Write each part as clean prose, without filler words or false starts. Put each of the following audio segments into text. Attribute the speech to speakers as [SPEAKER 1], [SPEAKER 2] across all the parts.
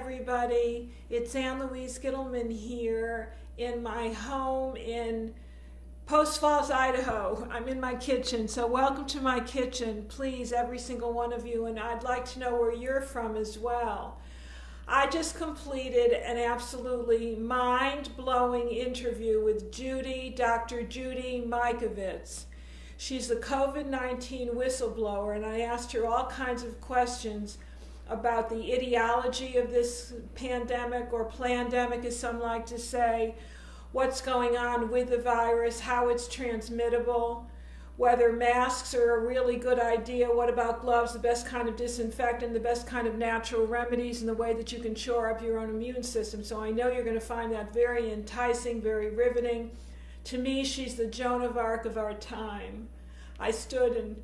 [SPEAKER 1] everybody. It's Louise Gittleman here in my home in Post Falls, Idaho. I'm in my kitchen, so welcome to my kitchen, please, every single one of you, and I'd like to know where you're from as well. I just completed an absolutely mind-blowing interview with Dr. Judy Mikovits. She's the COVID-19 whistleblower, and I asked her all kinds of questions about the ideology of this pandemic, or plandemic as some like to say, what's going on with the virus, how it's transmittable, whether masks are a really good idea, what about gloves, the best kind of disinfectant, the best kind of natural remedies, and the way that you can shore up your own immune system. So I know you're going to find that very enticing, very riveting. To me, she's the Joan of Arc of our time. I stood in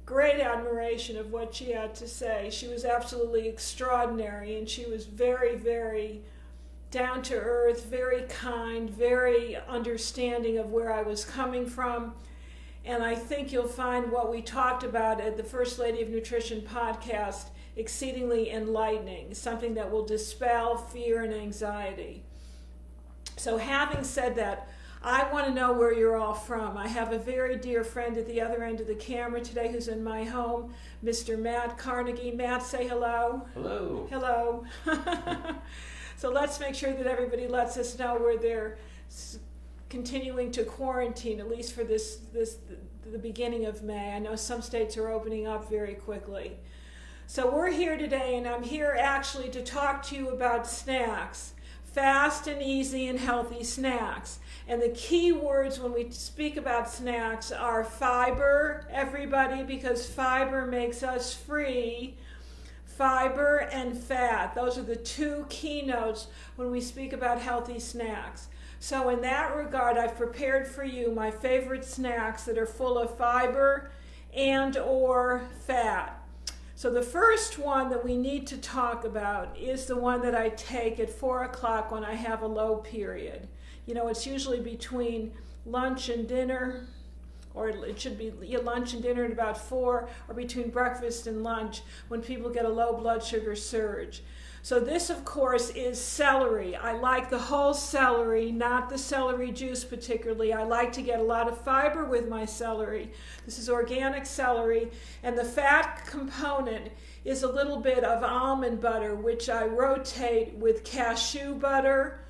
[SPEAKER 1] great admiration of what she had to say. She was absolutely extraordinary, and she was very, very down to earth, very kind, very understanding of where I was coming from. And I think you'll find what we talked about at the First Lady of Nutrition podcast exceedingly enlightening, something that will dispel fear and anxiety. So having said that, I want to know where you're all from. I have a very dear friend at the other end of the camera today who's in my home, Mr. Matt Carnegie. Matt, say hello.
[SPEAKER 2] Hello.
[SPEAKER 1] Hello. So let's make sure that everybody lets us know where they're continuing to quarantine, at least for the beginning of May. I know some states are opening up very quickly. So we're here today, and I'm here actually to talk to you about snacks. Fast and easy and healthy snacks. And the key words when we speak about snacks are fiber, everybody, because fiber makes us free. Fiber and fat. Those are the two keynotes when we speak about healthy snacks. So in that regard, I've prepared for you my favorite snacks that are full of fiber and or fat. So the first one that we need to talk about is the one that I take at 4 o'clock when I have a low period. You know, it's usually between lunch and dinner, or it should be lunch and dinner at about 4, or between breakfast and lunch when people get a low blood sugar surge. So this, of course, is celery. I like the whole celery, not the celery juice particularly. I like to get a lot of fiber with my celery. This is organic celery, and the fat component is a little bit of almond butter, which I rotate with cashew butter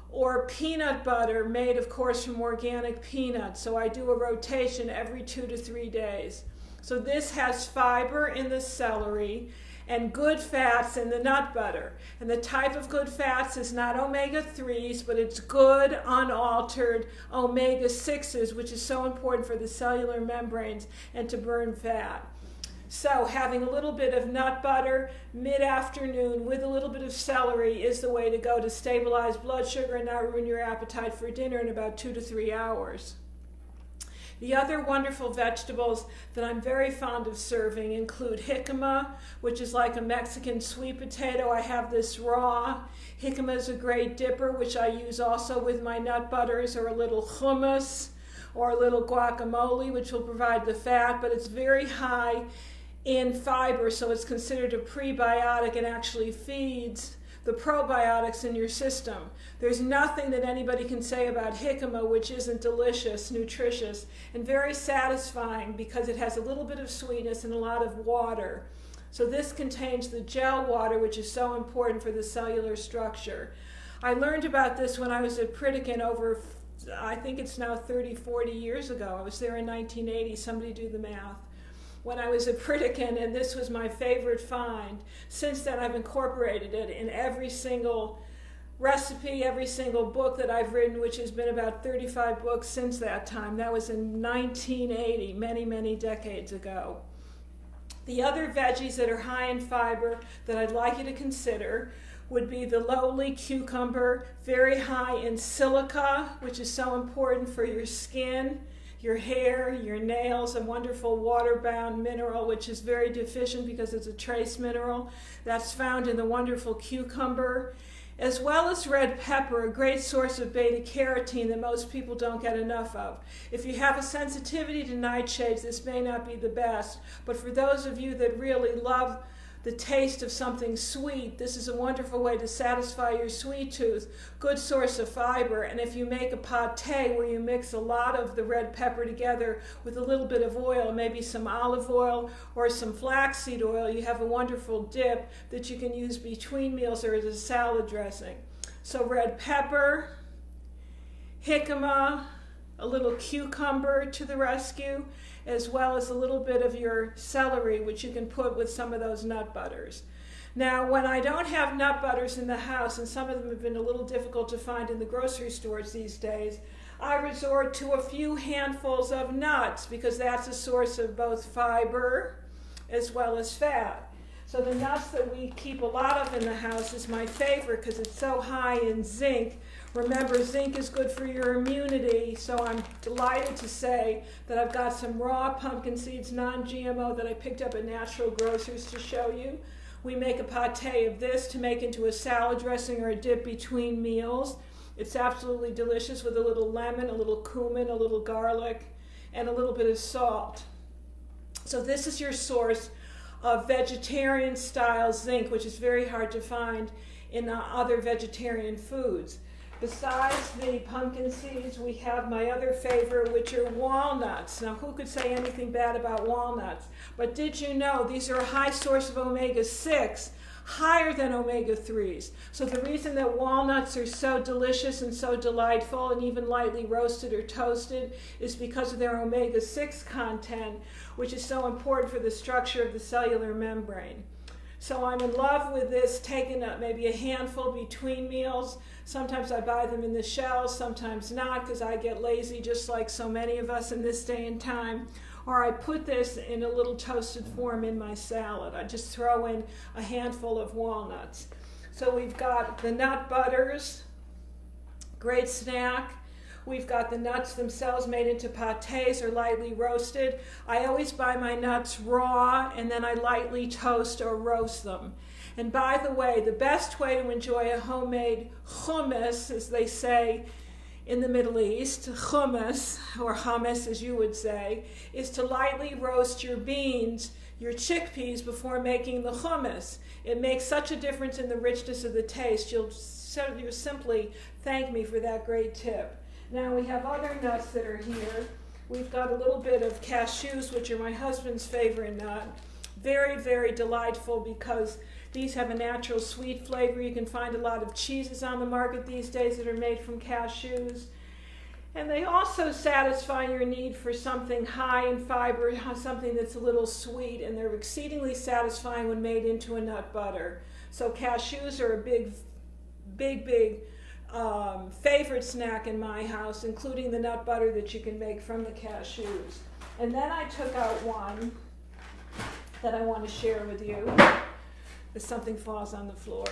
[SPEAKER 1] or peanut butter made, of course, from organic peanuts. So I do a rotation every 2 to 3 days. So this has fiber in the celery and good fats in the nut butter. And the type of good fats is not omega-3s, but it's good, unaltered omega-6s, which is so important for the cellular membranes and to burn fat. So having a little bit of nut butter mid-afternoon with a little bit of celery is the way to go to stabilize blood sugar and not ruin your appetite for dinner in about 2 to 3 hours. The other wonderful vegetables that I'm very fond of serving include jicama, which is like a Mexican sweet potato. I have this raw. Jicama is a great dipper, which I use also with my nut butters, or a little hummus, or a little guacamole, which will provide the fat, but it's very high in fiber, so it's considered a prebiotic and actually feeds the probiotics in your system. There's nothing that anybody can say about jicama which isn't delicious, nutritious, and very satisfying because it has a little bit of sweetness and a lot of water. So this contains the gel water, which is so important for the cellular structure. I learned about this when I was at Pritikin over, I think it's now 30, 40 years ago. I was there in 1980, somebody do the math. When I was at Pritikin, and this was my favorite find. Since then, I've incorporated it in every single recipe, every single book that I've written, which has been about 35 books since that time. That was in 1980, many, many decades ago. The other veggies that are high in fiber that I'd like you to consider would be the lowly cucumber, very high in silica, which is so important for your skin, your hair, your nails, a wonderful water-bound mineral, which is very deficient because it's a trace mineral. That's found in the wonderful cucumber, as well as red pepper, a great source of beta-carotene that most people don't get enough of. If you have a sensitivity to nightshades, this may not be the best, but for those of you that really love the taste of something sweet, this is a wonderful way to satisfy your sweet tooth. Good source of fiber. And if you make a pâté where you mix a lot of the red pepper together with a little bit of oil, maybe some olive oil or some flaxseed oil, you have a wonderful dip that you can use between meals or as a salad dressing. So red pepper, jicama, a little cucumber to the rescue, as well as a little bit of your celery, which you can put with some of those nut butters. Now, when I don't have nut butters in the house, and some of them have been a little difficult to find in the grocery stores these days, I resort to a few handfuls of nuts because that's a source of both fiber as well as fat. So the nuts that we keep a lot of in the house is my favorite because it's so high in zinc. Remember, zinc is good for your immunity, so I'm delighted to say that I've got some raw pumpkin seeds, non-GMO, that I picked up at Natural Grocers to show you. We make a pâté of this to make into a salad dressing or a dip between meals. It's absolutely delicious with a little lemon, a little cumin, a little garlic, and a little bit of salt. So this is your source of vegetarian-style zinc, which is very hard to find in other vegetarian foods. Besides the pumpkin seeds, we have my other favorite, which are walnuts. Now, who could say anything bad about walnuts? But did you know these are a high source of omega-6, higher than omega-3s. So the reason that walnuts are so delicious and so delightful and even lightly roasted or toasted is because of their omega-6 content, which is so important for the structure of the cellular membrane. So I'm in love with this, taking up maybe a handful between meals. Sometimes I buy them in the shells, sometimes not, because I get lazy just like so many of us in this day and time. Or I put this in a little toasted form in my salad. I just throw in a handful of walnuts. So we've got the nut butters, great snack. We've got the nuts themselves made into pâtés or lightly roasted. I always buy my nuts raw and then I lightly toast or roast them. And by the way, the best way to enjoy a homemade hummus, as they say in the Middle East, hummus, or hummus as you would say, is to lightly roast your beans, your chickpeas, before making the hummus. It makes such a difference in the richness of the taste. You'll simply thank me for that great tip. Now we have other nuts that are here. We've got a little bit of cashews, which are my husband's favorite nut. Very, very delightful because these have a natural sweet flavor. You can find a lot of cheeses on the market these days that are made from cashews. And they also satisfy your need for something high in fiber, something that's a little sweet, and they're exceedingly satisfying when made into a nut butter. So cashews are a big favorite snack in my house, including the nut butter that you can make from the cashews. And then I took out one that I want to share with you as something falls on the floor.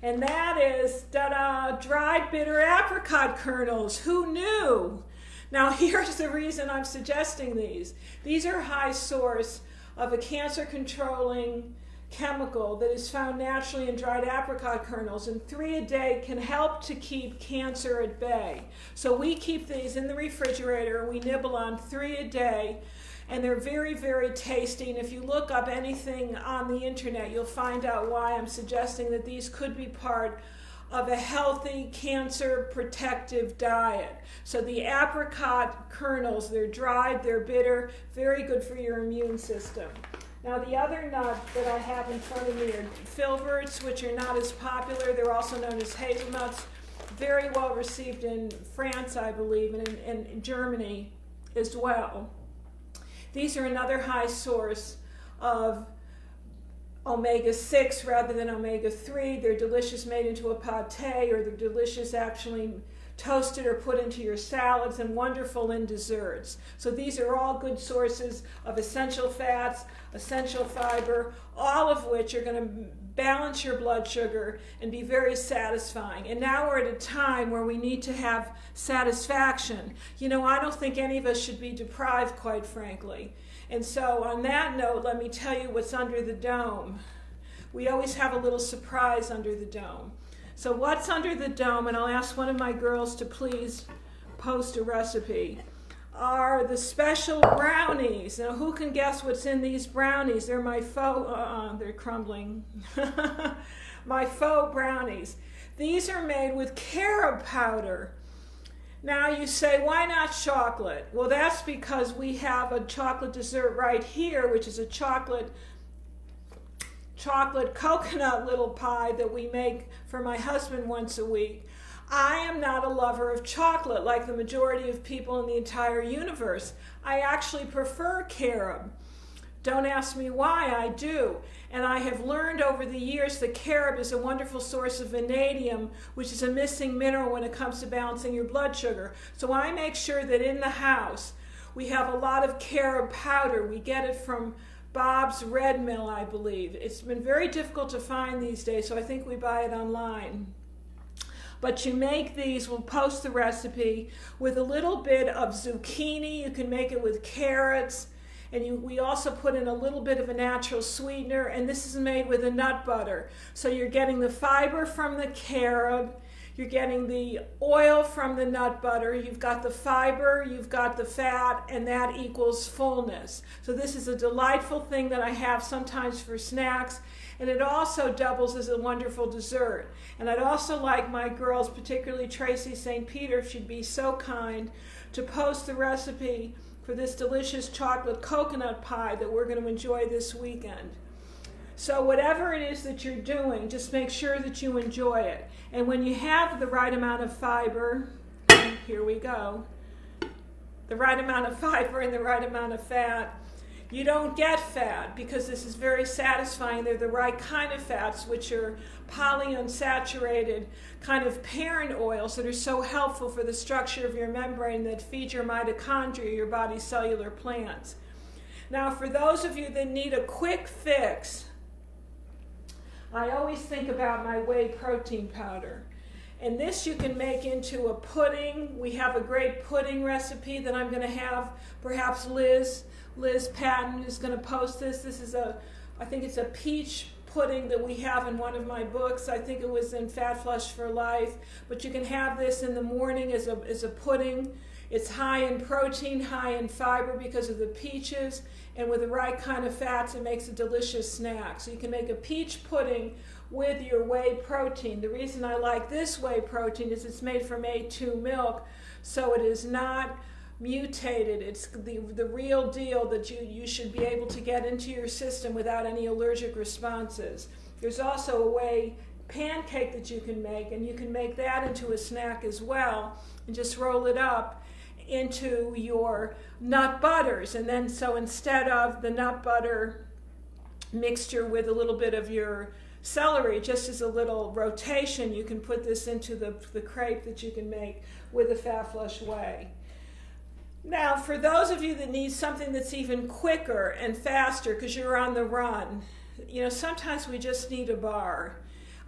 [SPEAKER 1] And that is, dried bitter apricot kernels. Who knew? Now here's the reason I'm suggesting these. These are a high source of a cancer-controlling chemical that is found naturally in dried apricot kernels, and 3 a day can help to keep cancer at bay. So we keep these in the refrigerator and we nibble on 3 a day, and they're very, very tasty. And if you look up anything on the internet, you'll find out why I'm suggesting that these could be part of a healthy cancer protective diet. So the apricot kernels, they're dried, they're bitter, very good for your immune system. Now the other nut that I have in front of me are filberts, which are not as popular. They're also known as hazelnuts. Very well received in France, I believe, and in Germany as well. These are another high source of omega-6 rather than omega-3. They're delicious made into a pâté, or they're delicious actually toasted or put into your salads, and wonderful in desserts. So these are all good sources of essential fats, essential fiber, all of which are going to balance your blood sugar and be very satisfying. And now we're at a time where we need to have satisfaction. You know, I don't think any of us should be deprived, quite frankly. And so on that note, let me tell you what's under the dome. We always have a little surprise under the dome. So what's under the dome, and I'll ask one of my girls to please post a recipe. are the special brownies. Now, who can guess what's in these brownies? They're my faux, they're crumbling. My faux brownies. These are made with carob powder. Now you say, why not chocolate? Well, that's because we have a chocolate dessert right here, which is a chocolate coconut little pie that we make for my husband once a week. I am not a lover of chocolate like the majority of people in the entire universe. I actually prefer carob. Don't ask me why, I do. And I have learned over the years that carob is a wonderful source of vanadium, which is a missing mineral when it comes to balancing your blood sugar. So I make sure that in the house we have a lot of carob powder. We get it from Bob's Red Mill, I believe. It's been very difficult to find these days, so I think we buy it online. But you make these, we'll post the recipe, with a little bit of zucchini. You can make it with carrots. And we also put in a little bit of a natural sweetener, and this is made with a nut butter. So you're getting the fiber from the carob, you're getting the oil from the nut butter, you've got the fiber, you've got the fat, and that equals fullness. So this is a delightful thing that I have sometimes for snacks, and it also doubles as a wonderful dessert. And I'd also like my girls, particularly Tracy St. Peter, if she'd be so kind, to post the recipe for this delicious chocolate coconut pie that we're going to enjoy this weekend. So whatever it is that you're doing, just make sure that you enjoy it. And when you have the right amount of fiber, here we go, the right amount of fiber and the right amount of fat, you don't get fat because this is very satisfying. They're the right kind of fats, which are polyunsaturated kind of parent oils that are so helpful for the structure of your membrane that feed your mitochondria, your body's cellular plants. Now, for those of you that need a quick fix, I always think about my whey protein powder. And this you can make into a pudding. We have a great pudding recipe that I'm going to have. Perhaps Liz Patton is going to post this. This is I think it's a peach pudding that we have in one of my books. I think it was in Fat Flush for Life. But you can have this in the morning as a pudding. It's high in protein, high in fiber because of the peaches, and with the right kind of fats, it makes a delicious snack. So you can make a peach pudding with your whey protein. The reason I like this whey protein is it's made from A2 milk, so it is not mutated. It's the real deal that you should be able to get into your system without any allergic responses. There's also a whey pancake that you can make, and you can make that into a snack as well, and just roll it up into your nut butters. And then so instead of the nut butter mixture with a little bit of your celery, just as a little rotation, you can put this into the crepe that you can make with a Fat Flush whey. Now, for those of you that need something that's even quicker and faster because you're on the run, sometimes we just need a bar.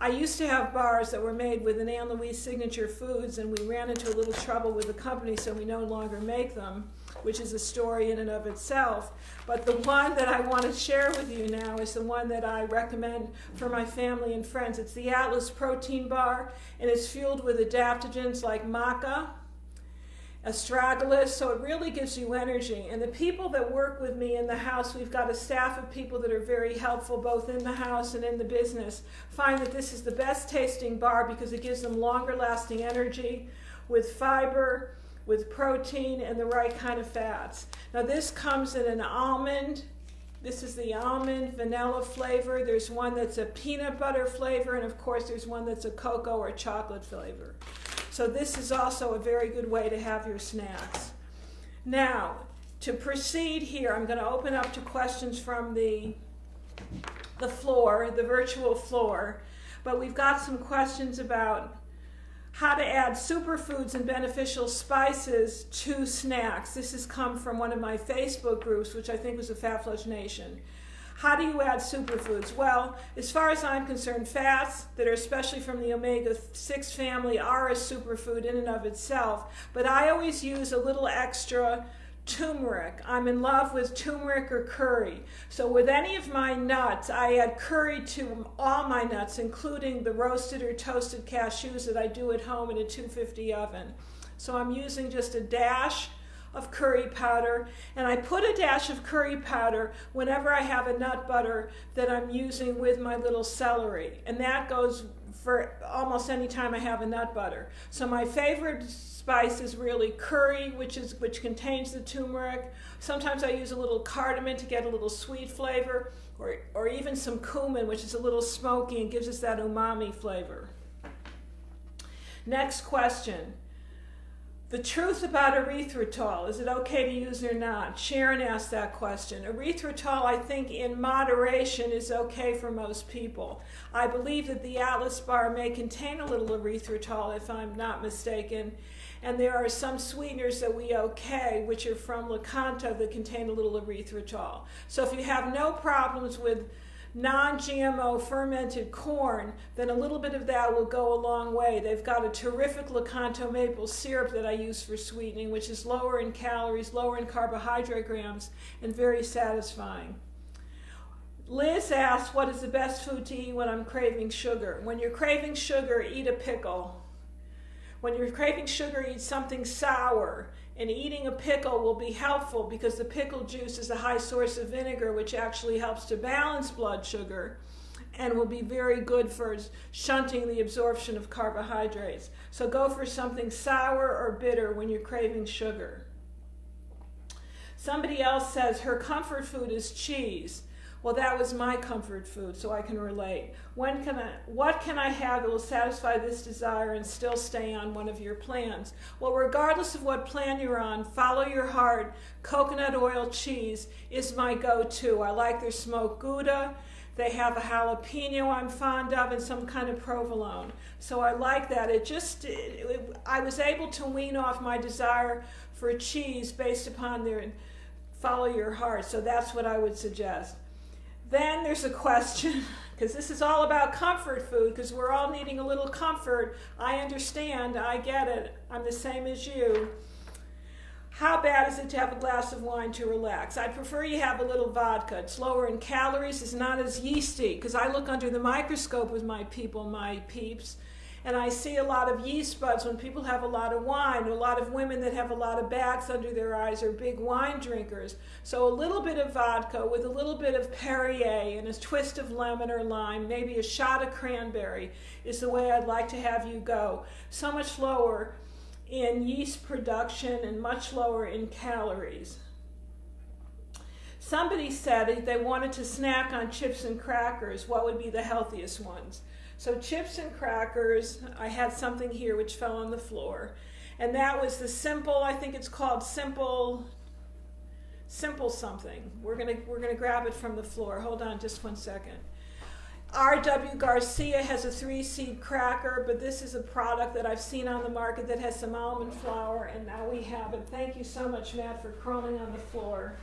[SPEAKER 1] I used to have bars that were made with an Ann Louise signature foods, and we ran into a little trouble with the company, so we no longer make them, which is a story in and of itself. But the one that I want to share with you now is the one that I recommend for my family and friends. It's the Atlas Protein Bar, and it's fueled with adaptogens like maca, astragalus, so it really gives you energy. And the people that work with me in the house, we've got a staff of people that are very helpful both in the house and in the business, find that this is the best tasting bar because it gives them longer lasting energy with fiber, with protein, and the right kind of fats. Now this comes in an almond. This is the almond vanilla flavor. There's one that's a peanut butter flavor, and of course there's one that's a cocoa or chocolate flavor. So this is also a very good way to have your snacks. Now, to proceed here, I'm going to open up to questions from the floor, the virtual floor. But we've got some questions about how to add superfoods and beneficial spices to snacks. This has come from one of my Facebook groups, which I think was a Fat Flush Nation. How do you add superfoods? Well, as far as I'm concerned, fats that are especially from the omega-6 family are a superfood in and of itself, but I always use a little extra turmeric. I'm in love with turmeric or curry. So with any of my nuts, I add curry to all my nuts, including the roasted or toasted cashews that I do at home in a 250 oven. So I'm using just a dash of curry powder, and I put a dash of curry powder whenever I have a nut butter that I'm using with my little celery, and that goes for almost any time I have a nut butter. So my favorite spice is really curry, which contains the turmeric. Sometimes I use a little cardamom to get a little sweet flavor, or even some cumin, which is a little smoky and gives us that umami flavor. Next question. The truth about erythritol, is it okay to use or not? Sharon asked that question. Erythritol, I think in moderation, is okay for most people. I believe that the Atlas bar may contain a little erythritol, if I'm not mistaken, and there are some sweeteners that we okay, which are from Lakanto, that contain a little erythritol. So if you have no problems with non-GMO fermented corn, then a little bit of that will go a long way. They've got a terrific Lakanto maple syrup that I use for sweetening, which is lower in calories, lower in carbohydrate grams, and very satisfying. Liz asked, what is the best food to eat when I'm craving sugar? When you're craving sugar, eat a pickle. When you're craving sugar, eat something sour. And eating a pickle will be helpful because the pickle juice is a high source of vinegar, which actually helps to balance blood sugar and will be very good for shunting the absorption of carbohydrates. So go for something sour or bitter when you're craving sugar. Somebody else says her comfort food is cheese. Well, that was my comfort food, so I can relate. What can I have that will satisfy this desire and still stay on one of your plans? Well, regardless of what plan you're on, follow your heart. Coconut oil cheese is my go-to. I like their smoked Gouda. They have a jalapeno I'm fond of and some kind of provolone. So I like that. I was able to wean off my desire for cheese based upon their follow your heart. So that's what I would suggest. Then there's a question, because this is all about comfort food, because we're all needing a little comfort. I understand, I get it, I'm the same as you. How bad is it to have a glass of wine to relax? I prefer you have a little vodka. It's lower in calories, it's not as yeasty, because I look under the microscope with my peeps, and I see a lot of yeast buds when people have a lot of wine. A lot of women that have a lot of bags under their eyes are big wine drinkers. So a little bit of vodka with a little bit of Perrier and a twist of lemon or lime, maybe a shot of cranberry, is the way I'd like to have you go. So much lower in yeast production and much lower in calories. Somebody said if they wanted to snack on chips and crackers, what would be the healthiest ones? So chips and crackers, I had something here which fell on the floor, and that was the simple, I think it's called simple something. We're gonna grab it from the floor. Hold on just 1 second. R.W. Garcia has a 3-seed cracker, but this is a product that I've seen on the market that has some almond flour, and now we have it. Thank you so much, Matt, for crawling on the floor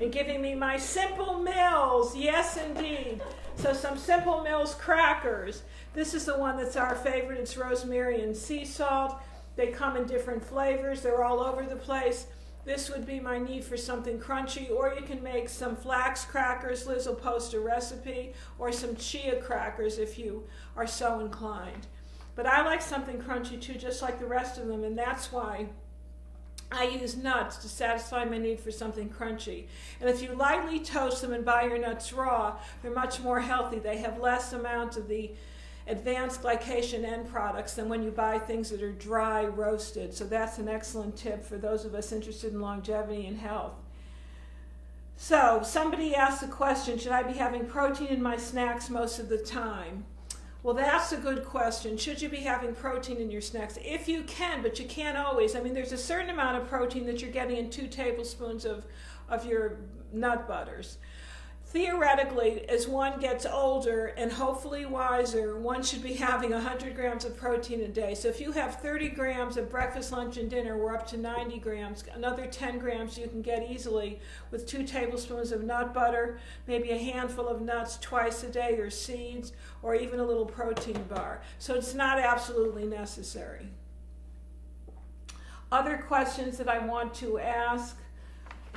[SPEAKER 1] and giving me my Simple Mills. Yes, indeed. So some Simple Mills crackers. This is the one that's our favorite. It's rosemary and sea salt. They come in different flavors. They're all over the place. This would be my need for something crunchy, or you can make some flax crackers. Liz will post a recipe, or some chia crackers if you are so inclined. But I like something crunchy too, just like the rest of them, and that's why I use nuts to satisfy my need for something crunchy. And if you lightly toast them and buy your nuts raw, they're much more healthy. They have less amount of the advanced glycation end products than when you buy things that are dry roasted. So that's an excellent tip for those of us interested in longevity and health. So somebody asked the question, should I be having protein in my snacks most of the time? Well, that's a good question. Should you be having protein in your snacks? If you can, but you can't always. I mean, there's a certain amount of protein that you're getting in 2 tablespoons of your nut butters. Theoretically, as one gets older and hopefully wiser, one should be having 100 grams of protein a day. So if you have 30 grams of breakfast, lunch, and dinner, we're up to 90 grams. Another 10 grams you can get easily with 2 tablespoons of nut butter, maybe a handful of nuts twice a day, or seeds, or even a little protein bar. So it's not absolutely necessary. Other questions that I want to ask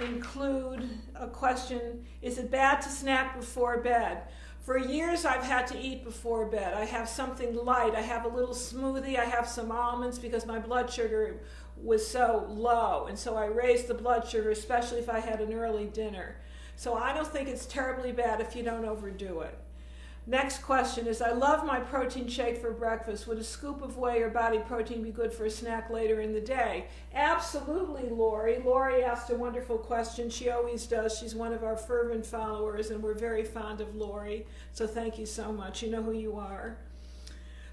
[SPEAKER 1] include a question, is it bad to snack before bed? For years I've had to eat before bed. I have something light. I have a little smoothie. I have some almonds because my blood sugar was so low. And so I raised the blood sugar, especially if I had an early dinner. So I don't think it's terribly bad if you don't overdo it. Next question is, I love my protein shake for breakfast. Would a scoop of whey or body protein be good for a snack later in the day? Absolutely, Lori. Lori asked a wonderful question. She always does. She's one of our fervent followers, and we're very fond of Lori. So thank you so much. You know who you are.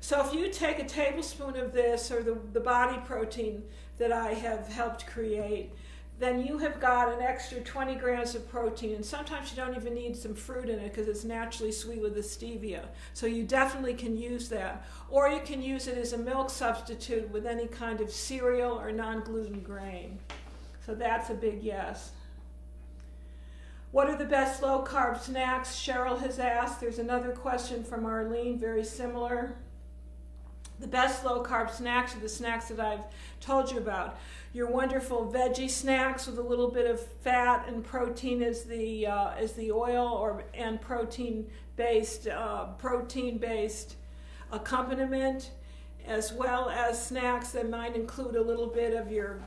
[SPEAKER 1] So if you take a tablespoon of this, or the body protein that I have helped create, then you have got an extra 20 grams of protein. And sometimes you don't even need some fruit in it because it's naturally sweet with the stevia. So you definitely can use that. Or you can use it as a milk substitute with any kind of cereal or non-gluten grain. So that's a big yes. What are the best low-carb snacks? Cheryl has asked. There's another question from Arlene, very similar. The best low-carb snacks are the snacks that I've told you about. Your wonderful veggie snacks with a little bit of fat and protein as the oil and protein-based accompaniment, as well as snacks that might include a little bit of your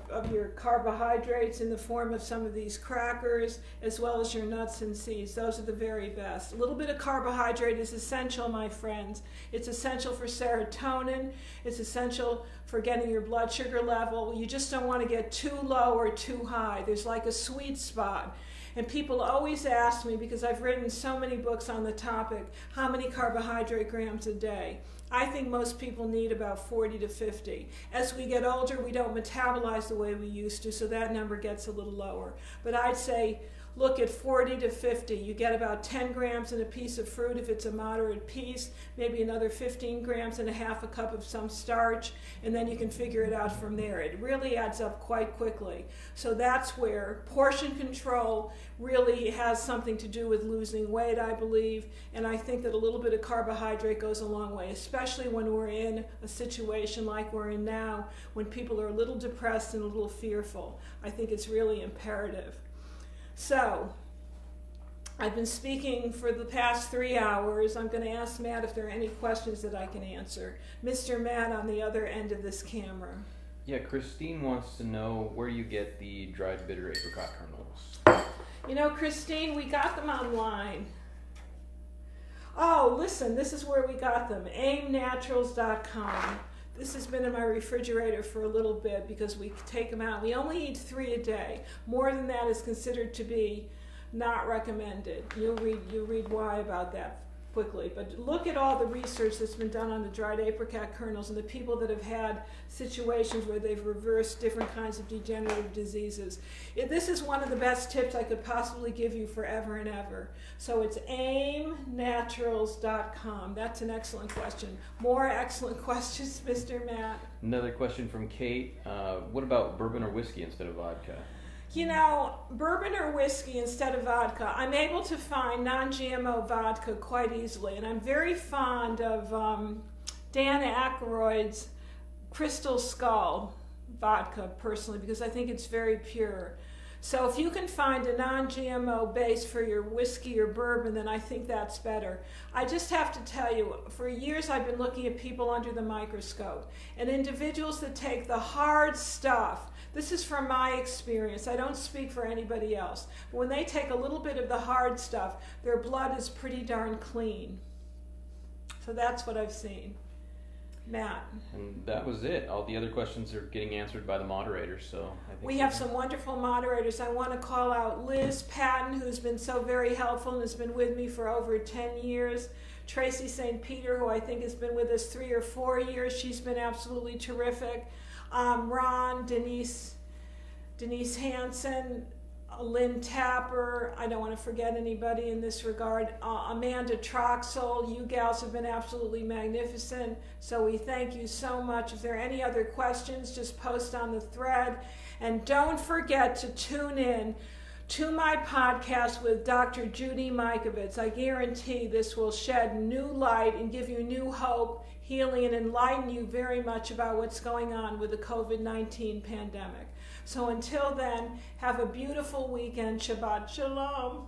[SPEAKER 1] carbohydrates in the form of some of these crackers, as well as your nuts and seeds. Those are the very best. A little bit of carbohydrate is essential, my friends. It's essential for serotonin. It's essential for getting your blood sugar level. You just don't want to get too low or too high. There's like a sweet spot. And people always ask me, because I've written so many books on the topic, how many carbohydrate grams a day? I think most people need about 40 to 50. As we get older, we don't metabolize the way we used to, so that number gets a little lower. But I'd say look at 40 to 50. You get about 10 grams in a piece of fruit if it's a moderate piece, maybe another 15 grams and a half a cup of some starch, and then you can figure it out from there. It really adds up quite quickly. So that's where portion control really has something to do with losing weight, I believe, and I think that a little bit of carbohydrate goes a long way, especially when we're in a situation like we're in now, when people are a little depressed and a little fearful. I think it's really imperative. So, I've been speaking for the past 3 hours. I'm going to ask Matt if there are any questions that I can answer. Mr. Matt on the other end of this camera.
[SPEAKER 2] Yeah, Christine wants to know where you get the dried bitter apricot kernels.
[SPEAKER 1] You know, Christine, we got them online. Oh, listen, this is where we got them. aimnaturals.com. This has been in my refrigerator for a little bit because we take them out. We only eat 3 a day. More than that is considered to be not recommended. You'll read why about that quickly. But look at all the research that's been done on the dried apricot kernels and the people that have had situations where they've reversed different kinds of degenerative diseases. This is one of the best tips I could possibly give you forever and ever. So it's aimnaturals.com. That's an excellent question. More excellent questions, Mr. Matt.
[SPEAKER 2] Another question from Kate. What about bourbon or whiskey instead of vodka?
[SPEAKER 1] You know, bourbon or whiskey instead of vodka. I'm able to find non-GMO vodka quite easily, and I'm very fond of Dan Aykroyd's Crystal Skull vodka, personally, because I think it's very pure. So if you can find a non-GMO base for your whiskey or bourbon, then I think that's better. I just have to tell you, for years I've been looking at people under the microscope, and individuals that take the hard stuff. This is from my experience. I don't speak for anybody else. But when they take a little bit of the hard stuff, their blood is pretty darn clean. So that's what I've seen. Matt.
[SPEAKER 2] And that was it. All the other questions are getting answered by the moderators. So I think
[SPEAKER 1] we have some wonderful moderators. I want to call out Liz Patton, who's been so very helpful and has been with me for over 10 years. Tracy St. Peter, who I think has been with us 3 or 4 years. She's been absolutely terrific. Ron, Denise Hansen, Lynn Tapper, I don't want to forget anybody in this regard, Amanda Troxel, you gals have been absolutely magnificent, so we thank you so much. If there are any other questions, just post on the thread, and don't forget to tune in to my podcast with Dr. Judy Mikovits. I guarantee this will shed new light and give you new hope, healing, and enlighten you very much about what's going on with the COVID-19 pandemic. So until then, have a beautiful weekend. Shabbat Shalom.